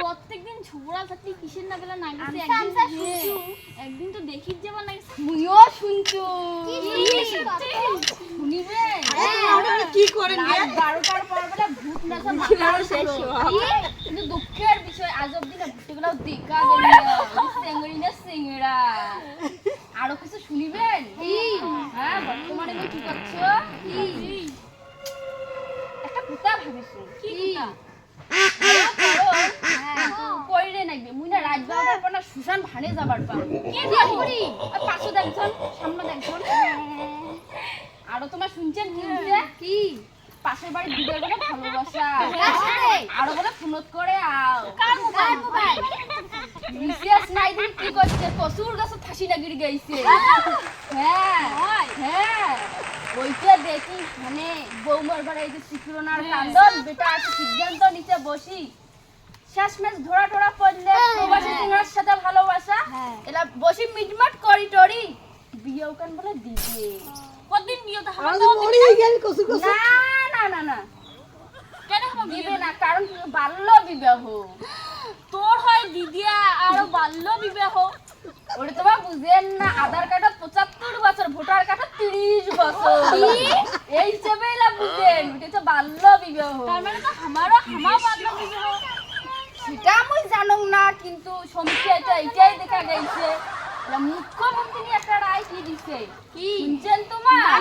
প্রত্যেকদিন ছোড়া থাকলে কিসের না গেলে না গেছে একদিন তো দেখি যাব না মুইও শুনছো শুনিবে আমরা কি করেন 12টার পর বলে ভূত নাচা মাথার শেষ কিন্তু দুঃখের বিষয় আজ অবধি না ভূতগুলো দেখা গেল সেঙ্গড়ি না সিংড়া আরো কিছু শুনিবেন হ্যাঁ বর্তমানে কি করছো একটা পুতা ভাবিছো কি কইরে নাইবে মুই না রাত 12টার পর না সুশান ভানে যাবার পাম কি করি পাশে দেখছন সামনে দেখছন আরো তোমার শুনছেন কি পাশের বাড়ি দিদের বলে ভালোবাসা আরো বলে ফোনত করে আও কার মোবাইল রিসিয়াস নাই দিন কি করছে কসুর গাছে ফাঁসি লাগিয়ে গেছে হ্যাঁ হ্যাঁ ওইটা দেখি মানে বৌমার বাড়ি এই যে শিখরোনার কান্দন বেটা আছে সিদ্ধান্ত নিচে বসি শেষমেশ ধরা ধরা পড়লে প্রবাসী সিংহার সাথে ভালোবাসা এলা বসি মিটমাট করি টরি বিয়েও কান বলে দিবে কতদিন বিয়ে তো আমাদের মরি গেল কসু কসু না না না কেন হবে দিবে না কারণ বাল্য বিবাহ তোর হয় দিদিয়া আর বাল্য বিবাহ ওরে তোমার বুঝেন না আধার কার্ডে 75 বছর ভোটার কার্ডে 30 বছর এই হিসেবে এলা বুঝেন এটা তো বাল্য বিবাহ তার মানে তো আমারও বাল্য বিবাহ সেটা আমি জানো না কিন্তু সমীক্ষা এটাই দেখা গেছে মুখ্যমন্ত্রী একটা রায় কি দিছে কি শুনছেন তোমার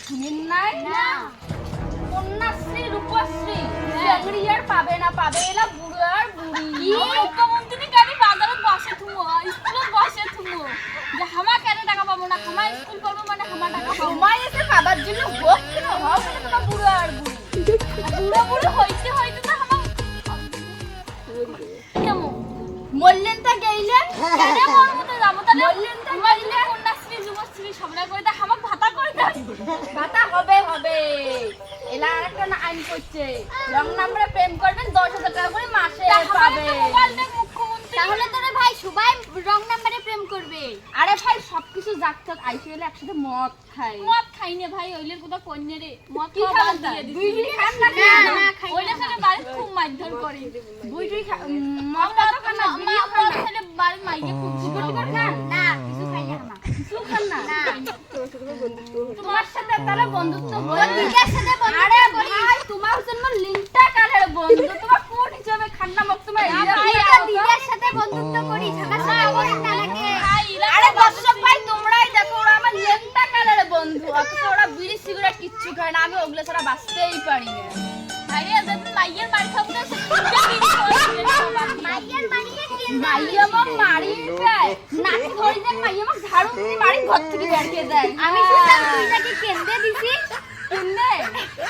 শুনেন নাই না কন্যাশ্রী রূপশ্রী চাকরিয়ার পাবে না পাবে এলা বুড়ো আর বুড়ি মুখ্যমন্ত্রী গাড়ি বাজারে বসে থুমো স্কুলে বসে থুমো যে হামা কেন টাকা পাবো না হামা স্কুল পাবো মানে হামা টাকা সময় এসে পাবার জন্য হোক কেন হবে না তোমার বুড়ো আর বুড়ি বুড়ো হইতে হইতে না হামা কেমন মল্লেন তা গেইলেন কেন মরমতে যাব তাহলে মল্লেন তা গেইলেন কন্যাশ্রী যুবশ্রী সবলা করে দা হামা ভাতা করে দাও ভাতা হবে এলা আরেকটা না আইন করছে রং নাম্বারে প্রেম করবেন 10000 টাকা করে মাসে পাবে মোবাইল দেখ মুখ্যমন্ত্রী তাহলে তোরে ভাই সবাই রং নাম্বারে প্রেম করবে আরে ভাই সবকিছু জাগতাক আইসিএল একসাথে মদ খাই না ভাই ওইলের কথা কন্যা রে মদ খাওয়া দিয়ে দিছি দুই খান না না খাই ওইলে খালি বাড়ি খুব মারধর করে দুই মদ তো খান না বিড়িও খান না খালি বাড়ি মাইকে খুব ঝগড়া খান না কিছু খাই না আমরা কিছু খান না তোমার সাথে তারা বন্ধুত্ব হয় দিদির সাথে আরে ভাই তোমার জন্য লিংকটা কালের বন্ধু তোমার কোন হিসাবে খান্না মক তোমার দিদির সাথে বন্ধুত্ব করি ঝগড়া সাথে না লাগে আরে দর্শক ভাই তোমরাই দেখো ওরা আমার লিংকটা কালের বন্ধু অথচ ওরা বিড়ি সিগারেট কিচ্ছু খায় না আমি ওগুলো ছাড়া বাঁচতেই পারি না আরে যখন মাইয়ের মার খাবো না মাইয়ের মারিয়ে কি মাইয়া মক মারি যায় নাকি ধরে দেন মাইয়া মক ঝাড়ু দিয়ে মারি ঘর থেকে বের করে দেয় আমি শুনলাম তুই নাকি কেন্দে দিছি কেন্দে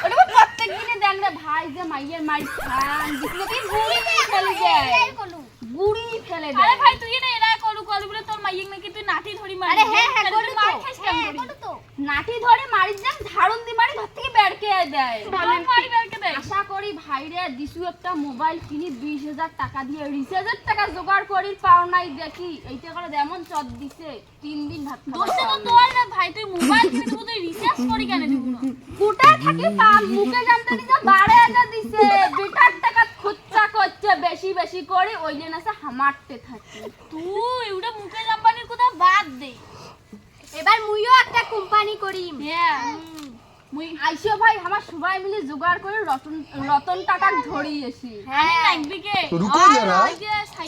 ওটা প্রত্যেক দিনে দেন রে ভাই যে মাইয়ের মারি খান দিলে কি গুড়ি ফেলে যায় গুড়ি ফেলে দেয় আরে ভাই তুই না এরা কলু বলে তোর মাইয়ের নাকি তুই নাটি ধরি মারি আরে হ্যাঁ কলু মার খাস কেন তো নাটি ধরে মারি যান ঝাড়ু দিয়ে মারি ঘর থেকে বের করে দেয় মারি বের করে দেয় আশা করি ভাইরে দিছু একটা মোবাইল কিনি 20000 টাকা দিয়ে রিচার্জের টাকা জোগাড় করি পাও নাই দেখি এইটা করে এমন চট দিছে 3 দিন ভাত খাওয়া দোস্ত তো তোর না ভাই তুই মোবাইল কিনে দেব তুই রিচার্জ করি কেন দিব না কোটায় থাকি পাম মুখে জানতে দিছে 12000 দিছে বেটার টাকা খরচা করছে বেশি করে ওইলেন আছে হামারতে থাকি তুই ওটা মুখে জাম্বানির কথা বাদ দে এবার মুইও একটা কোম্পানি করি হ্যাঁ মুই আইসো ভাই আমার সবাই মিলে জোগাড় করে রতন টাকা ধরিয়েছি হ্যাঁ লাগবে কে रुको जरा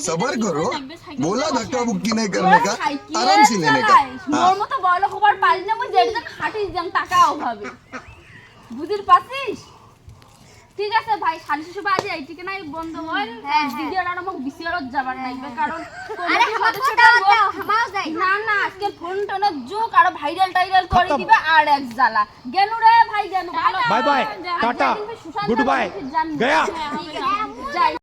सबर करो बोला धक्का मुक्की नहीं करने का आराम से लेने का মোর মতো বড় খবর পালি না মুই যেটা হাঁটি যাম টাকা অভাবে বুঝির পাছিস ঠিক আছে ভাই সালিশি সভা আজ এই ঠিক নাই বন্ধ হল দিদিরা আমাক বিসিআরত যাবার নাইবে কারণ আরে আমাদের ছোট হামাও যাই না আজকে ফোন টোন যোগ আর ভাইরাল টাইরাল করে দিবে আর এক জ্বালা গেনু রে ভাই গেনু bye bye tata goodbye गया যাই